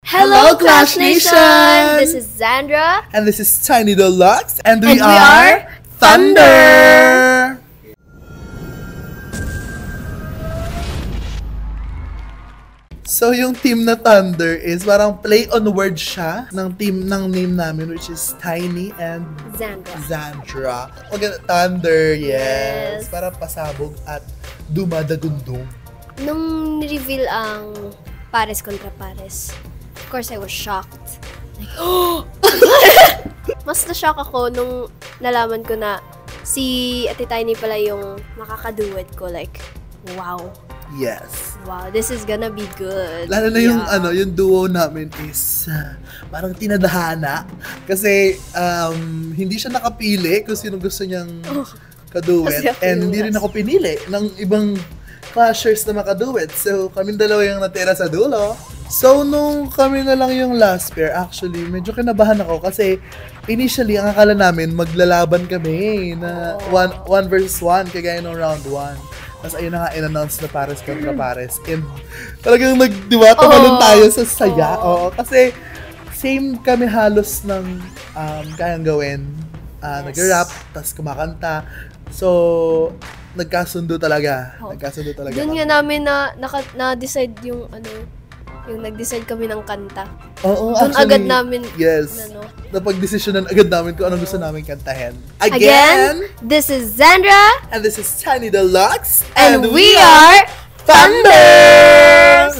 Hello, Clash Nation! This is Zandra. And this is Tiny Deluxe. And we we are Thunder! So, yung team na Thunder is parang play on word siya ng team ng name namin, which is Tiny and Zandra. Okay, Thunder, yes. Para pasabog at dumadagundong. Nung ni-reveal ang Pares kontra Pares, of course, I was shocked. Like, oh! Mas na-shock ako nung nalaman ko na si Ate Tiny pala yung makakaduet ko. Like, wow. Yes. Wow, this is gonna be good. Lalo na yung yung duo namin is parang tinadhana kasi hindi siya nakapili kung sino gusto niyang kaduet and hindi rin ako pinili ng ibang clashers na makaduet. So, kaming dalawa yung natira sa dulo. So, nung kami na lang yung last pair, actually, medyo kinabahan ako kasi initially, ang akala namin, maglalaban kami na 1 versus 1 kagaya ng round 1. Tapos ayun na nga, in-announce na Pares kontra Pares. And talagang tumalon tayo sa saya. Oo, kasi same kami halos ng kayang gawin. Nag-rap, tapos kumakanta. So, nagkasundo talaga. Doon nga namin na-decide yung yung nag-decide kami ng kanta. Oo, doon agad namin, yes. Napag-desisyonan agad namin kung anong gusto namin kantahin. Again, this is Zandra. And this is Tiny Deluxe. And we are Thunder!